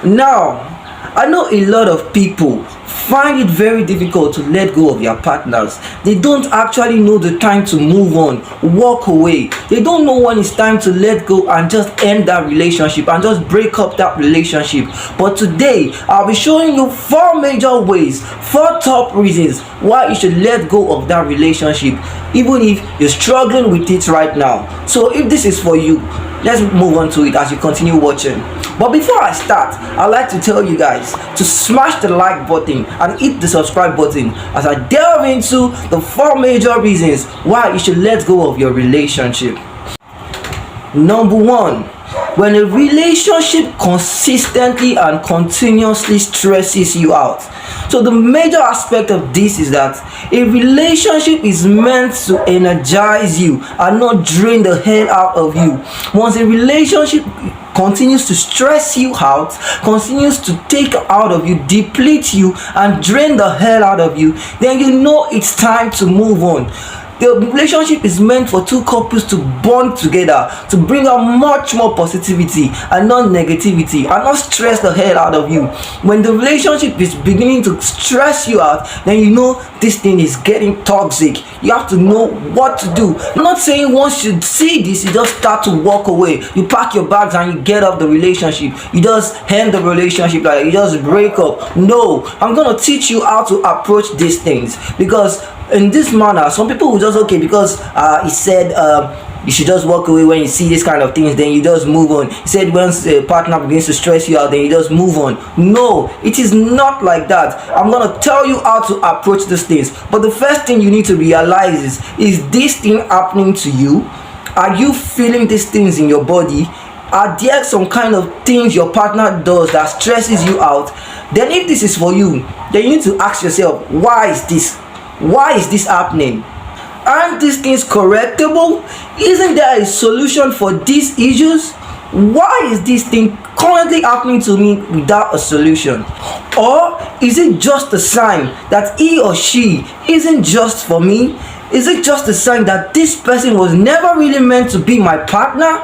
Now, I know a lot of people find it very difficult to let go of their partners. They don't actually know the time to move on, walk away. They don't know when it's time to let go and just end that relationship and just break up that relationship. But today, I'll be showing you 4 major ways, 4 top reasons why you should let go of that relationship, even if you're struggling with it right now. So if this is for you, let's move on to it as you continue watching. But before I start, I'd like to tell you guys to smash the like button and hit the subscribe button as I delve into the 4 major reasons why you should let go of your relationship. Number 1, when a relationship consistently and continuously stresses you out. So the major aspect of this is that a relationship is meant to energize you and not drain the hell out of you. Once a relationship continues to stress you out, continues to take out of you, deplete you, and drain the hell out of you, then you know it's time to move on. The relationship is meant for 2 couples to bond together, to bring out much more positivity and not negativity, and not stress the hell out of you. When the relationship is beginning to stress you out, then you know this thing is getting toxic. You have to know what to do. I'm not saying once you see this, you just start to walk away. You pack your bags and you get off the relationship. You just end the relationship, like you just break up. No, I'm gonna teach you how to approach these things, because in this manner, some people will just because he said you should just walk away when you see this kind of things, then you just move on. He said once a partner begins to stress you out, then you just move on. No, it is not like that. I'm gonna tell you how to approach these things. But the first thing you need to realize is this thing happening to you? Are you feeling these things in your body? Are there some kind of things your partner does that stresses you out? Then if this is for you, then you need to ask yourself, why is this? Why is this happening? Aren't these things correctable? Isn't there a solution for these issues? Why is this thing currently happening to me without a solution? Or is it just a sign that he or she isn't just for me? Is it just a sign that this person was never really meant to be my partner?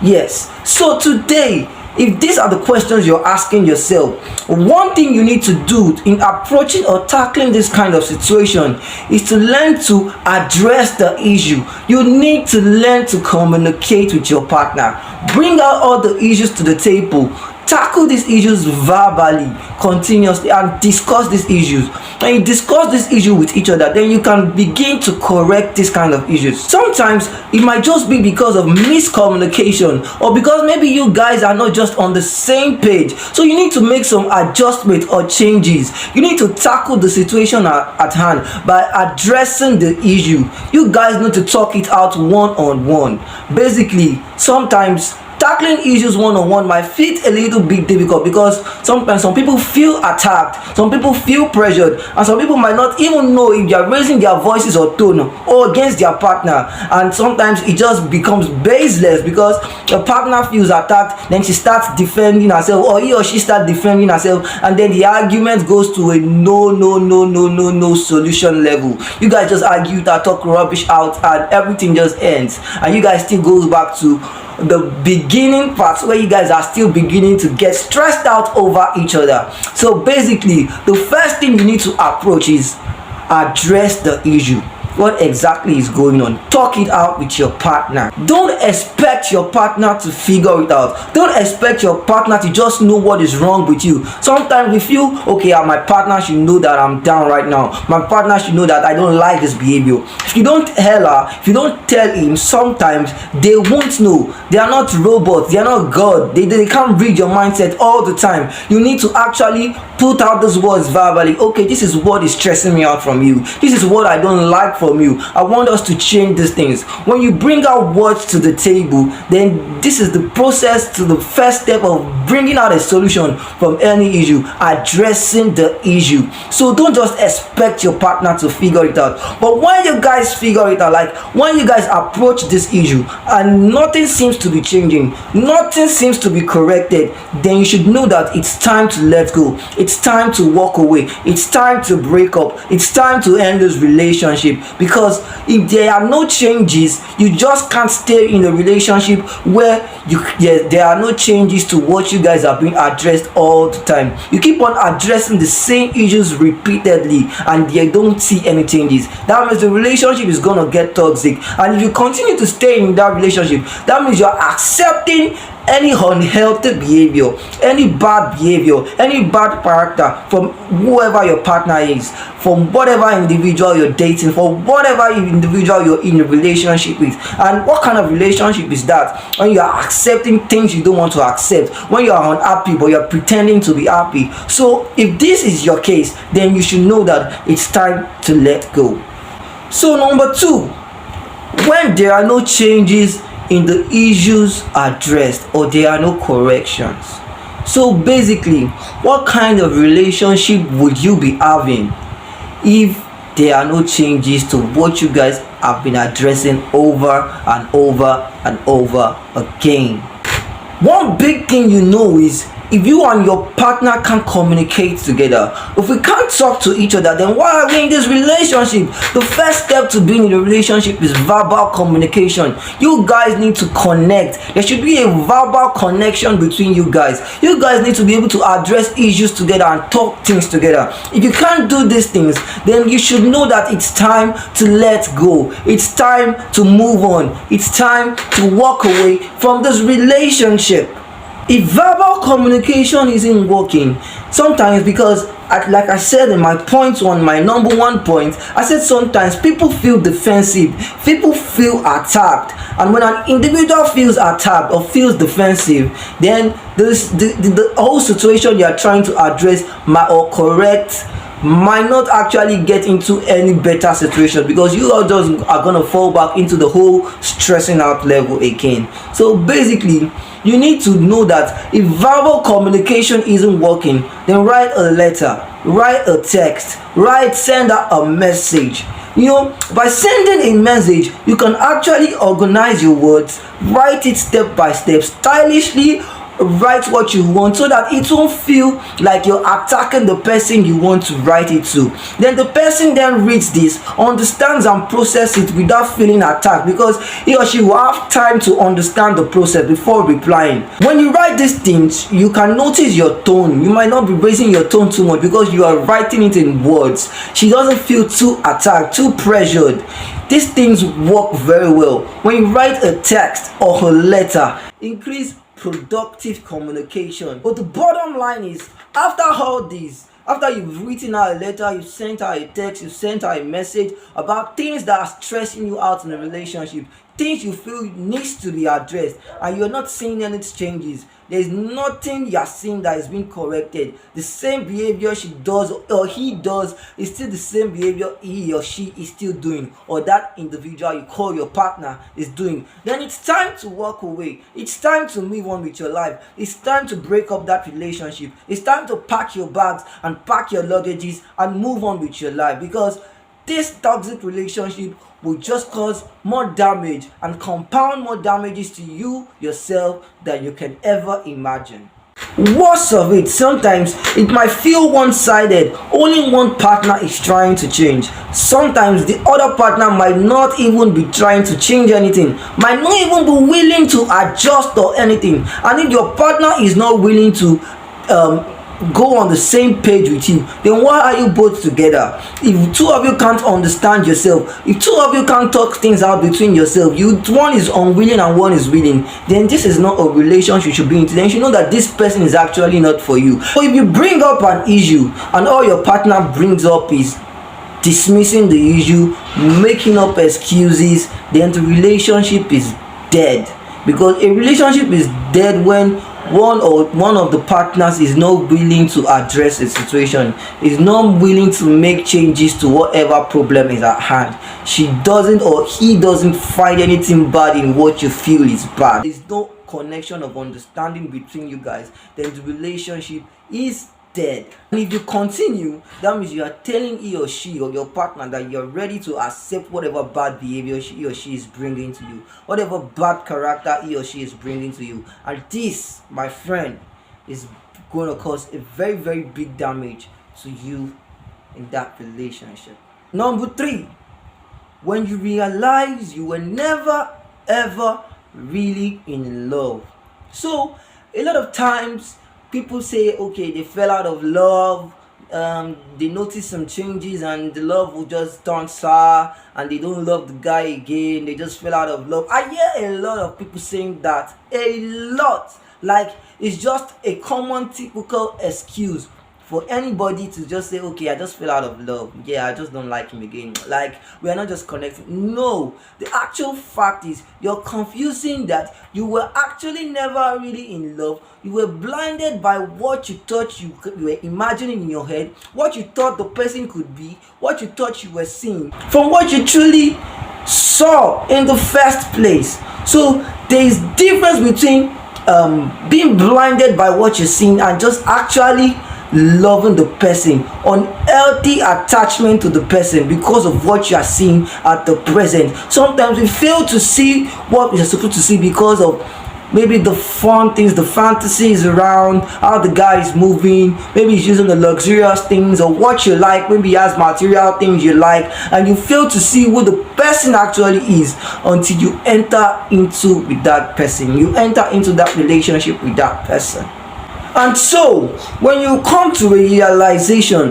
Yes. So today, if these are the questions you're asking yourself, one thing you need to do in approaching or tackling this kind of situation is to learn to address the issue. You need to learn to communicate with your partner. Bring out all the issues to the table. Tackle these issues verbally, continuously, and discuss these issues. When you discuss this issue with each other, then you can begin to correct this kind of issues. Sometimes it might just be because of miscommunication, or because maybe you guys are not just on the same page. So you need to make some adjustments or changes. You need to tackle the situation at hand by addressing the issue. You guys need to talk it out one-on-one. Basically, sometimes tackling issues one-on-one might feel a little bit difficult, because sometimes some people feel attacked, some people feel pressured, and some people might not even know if they are raising their voices or tone or against their partner. And sometimes it just becomes baseless, because the partner feels attacked, then she starts defending herself, or he or she starts defending herself, and then the argument goes to a no solution level. You guys just argue that, talk rubbish out, and everything just ends, and you guys still goes back to the beginning parts where you guys are still beginning to get stressed out over each other. So basically, the first thing you need to approach is address the issue. What exactly is going on? Talk it out with your partner. Don't expect your partner to figure it out. Don't expect your partner to just know what is wrong with you. Sometimes we feel, okay, my partner should know that I'm down right now. My partner should know that I don't like this behavior. If you don't tell her, if you don't tell him, sometimes they won't know. They are not robots. They are not God. They can't read your mindset all the time. You need to actually put out those words verbally. Okay, this is what is stressing me out from you. This is what I don't like from you. I want us to change these things. When you bring out words to the table, then this is the process to the first step of bringing out a solution from any issue, addressing the issue. So don't just expect your partner to figure it out. But when you guys figure it out, like when you guys approach this issue and nothing seems to be changing, nothing seems to be corrected, then you should know that it's time to let go. It's time to walk away. It's time to break up. It's time to end this relationship. because if there are no changes, you just can't stay in a relationship where there are no changes to what you guys are being addressed all the time. You keep on addressing the same issues repeatedly and they don't see any changes. That means the relationship is gonna get toxic, and if you continue to stay in that relationship, that means you're accepting any unhealthy behavior, any bad behavior, any bad character from whoever your partner is, from whatever individual you're dating, for whatever individual you're in a relationship with. And what kind of relationship is that? When you are accepting things you don't want to accept, when you are unhappy but you're pretending to be happy. So if this is your case, then you should know that it's time to let go. So number 2, when there are no changes in the issues addressed or there are no corrections. So basically, what kind of relationship would you be having if there are no changes to what you guys have been addressing over and over and over again? One big thing you know is, if you and your partner can't communicate together, if we can't talk to each other, then why are we in this relationship? The first step to being in a relationship is verbal communication. You guys need to connect. There should be a verbal connection between you guys. You guys need to be able to address issues together and talk things together. If you can't do these things, then you should know that it's time to let go. It's time to move on. It's time to walk away from this relationship. If verbal communication isn't working, sometimes, because like I said in my point one, my number 1 point, I said sometimes people feel defensive, people feel attacked, and when an individual feels attacked or feels defensive, then the whole situation you are trying to address or correct might not actually get into any better situation, because you all just are gonna fall back into the whole stressing out level again. So basically, you need to know that if verbal communication isn't working, then write a letter, write a text, send out a message. By sending a message, you can actually organize your words, write it step by step, stylishly write what you want, so that it won't feel like you're attacking the person you want to write it to. Then the person then reads this, understands and processes it without feeling attacked, because he or she will have time to understand the process before replying. When you write these things, you can notice your tone. You might not be raising your tone too much because you are writing it in words. She doesn't feel too attacked, too pressured. These things work very well. When you write a text or a letter, increase productive communication. But the bottom line is, after all this, after you've written out a letter, you've sent out a text, you've sent out a message about things that are stressing you out in a relationship, things you feel needs to be addressed, and you're not seeing any changes, there's nothing you're seeing that is being corrected. The same behavior she does or he does is still the same behavior he or she is still doing, or that individual you call your partner is doing. Then it's time to walk away. It's time to move on with your life. It's time to break up that relationship. It's time to pack your bags and pack your luggages and move on with your life, because this toxic relationship will just cause more damage and compound more damages to you yourself than you can ever imagine. Worst of it, sometimes it might feel one-sided. Only one partner is trying to change. Sometimes the other partner might not even be trying to change anything, might not even be willing to adjust or anything. And if your partner is not willing to go on the same page with you, then why are you both together? If two of you can't understand yourself, if two of you can't talk things out between yourself, one is unwilling and one is willing, then this is not a relationship you should be into. Then you should know that this person is actually not for you. So if you bring up an issue and all your partner brings up is dismissing the issue, making up excuses, then the relationship is dead. Because a relationship is dead when one of the partners is not willing to address the situation, is not willing to make changes to whatever problem is at hand. She doesn't, or he doesn't, find anything bad in what you feel is bad. There's no connection of understanding between you guys, then the relationship is dead. And if you continue, that means you are telling he or she or your partner that you're ready to accept whatever bad behavior he or she is bringing to you, whatever bad character he or she is bringing to you. And this, my friend, is going to cause a very, very big damage to you in that relationship. Number 3, when you realize you were never ever really in love. So a lot of times people say, okay, they fell out of love, they notice some changes and the love will just turn sour and they don't love the guy again, they just fell out of love. I hear a lot of people saying that, a lot. Like, it's just a common typical excuse for anybody to just say, okay, I just fell out of love, yeah, I just don't like him again, like we are not just connecting. No, the actual fact is you're confusing that you were actually never really in love. You were blinded by what you thought you were imagining in your head, what you thought the person could be, what you thought you were seeing from what you truly saw in the first place. So there is difference between being blinded by what you're seeing and just actually loving the person, unhealthy attachment to the person because of what you are seeing at the present. Sometimes we fail to see what we are supposed to see because of maybe the fun things, the fantasies around how the guy is moving. Maybe he's using the luxurious things or what you like. Maybe he has material things you like, and you fail to see who the person actually is until you enter into with that person. You enter into that relationship with that person. And so when you come to a realization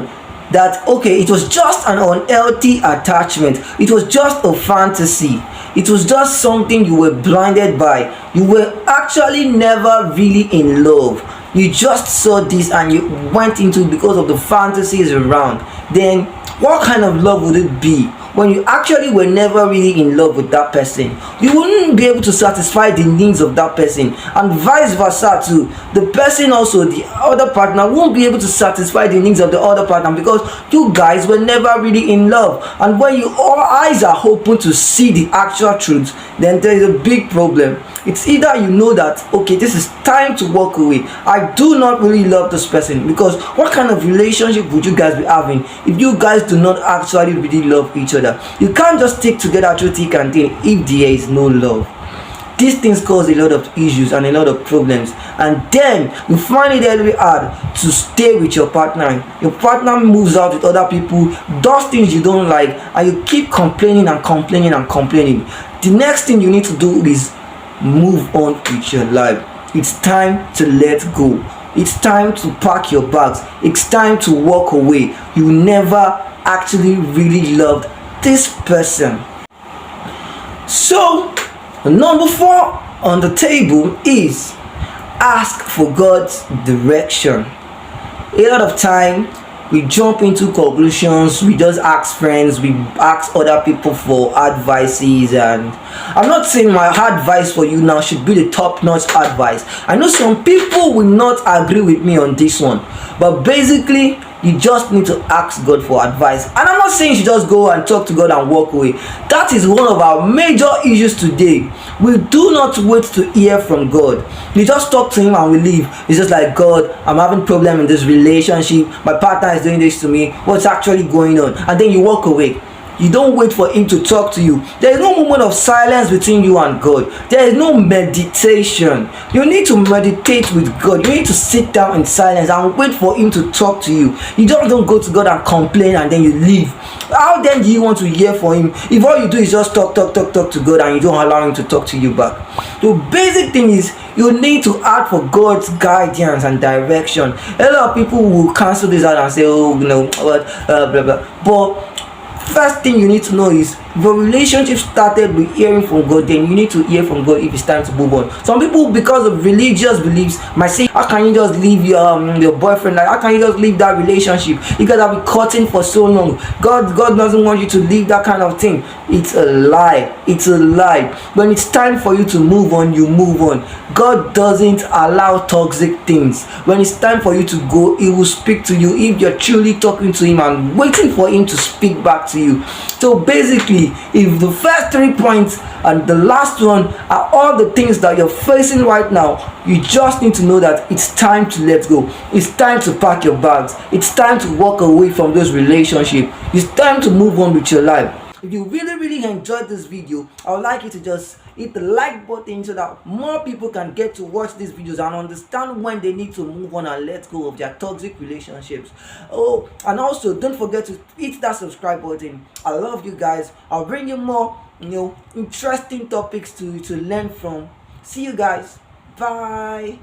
that, okay, it was just an unhealthy attachment, it was just a fantasy, it was just something you were blinded by, you were actually never really in love, you just saw this and you went into it because of the fantasies around, then what kind of love would it be when you actually were never really in love with that person? You wouldn't be able to satisfy the needs of that person, and vice versa too. The person also, the other partner, won't be able to satisfy the needs of the other partner because you guys were never really in love. And when your eyes are open to see the actual truth, then there is a big problem. It's either you know that, okay, this is time to walk away, I do not really love this person, because what kind of relationship would you guys be having if you guys do not actually really love each other? You can't just stick together through thick and thin if there is no love. These things cause a lot of issues and a lot of problems, and then you find it very hard to stay with your partner. Your partner moves out with other people, does things you don't like, and you keep complaining and complaining and complaining. The next thing you need to do is move on with your life. It's time to let go. It's time to pack your bags. It's time to walk away. You never actually really loved this person. So number 4 on the table is ask for God's direction. A lot of time we jump into conclusions, we just ask friends, we ask other people for advices, and I'm not saying my advice for you now should be the top-notch advice. I know some people will not agree with me on this one, but basically you just need to ask God for advice. And I'm not saying you should just go and talk to God and walk away. That is one of our major issues today. We do not wait to hear from God. We just talk to him and we leave. It's just like, God, I'm having problem in this relationship, my partner is doing this to me, what's actually going on? And then you walk away. You don't wait for him to talk to you. There is no moment of silence between you and God. There is no meditation. You need to meditate with God. You need to sit down in silence and wait for him to talk to you. You just don't go to God and complain and then you leave. How then do you want to hear from him if all you do is just talk to God and you don't allow him to talk to you back? The basic thing is you need to ask for God's guidance and direction. A lot of people will cancel this out and say, oh, you know what, blah blah. But first thing you need to know is, if a relationship started with hearing from God, then you need to hear from God if it's time to move on. Some people, because of religious beliefs, might say, how can you just leave your boyfriend? Like, how can you just leave that relationship? You guys have been cutting for so long. God doesn't want you to leave that kind of thing. It's a lie. It's a lie. When it's time for you to move on, you move on. God doesn't allow toxic things. When it's time for you to go, he will speak to you if you're truly talking to him and waiting for him to speak back to you. So basically, if the first 3 points and the last one are all the things that you're facing right now, you just need to know that it's time to let go. It's time to pack your bags. It's time to walk away from those relationships. It's time to move on with your life. If you really enjoyed this video, I would like you to just hit the like button so that more people can get to watch these videos and understand when they need to move on and let go of their toxic relationships. Oh, and also don't forget to hit that subscribe button. I love you guys. I'll bring you more, interesting topics to learn from. See you guys. Bye.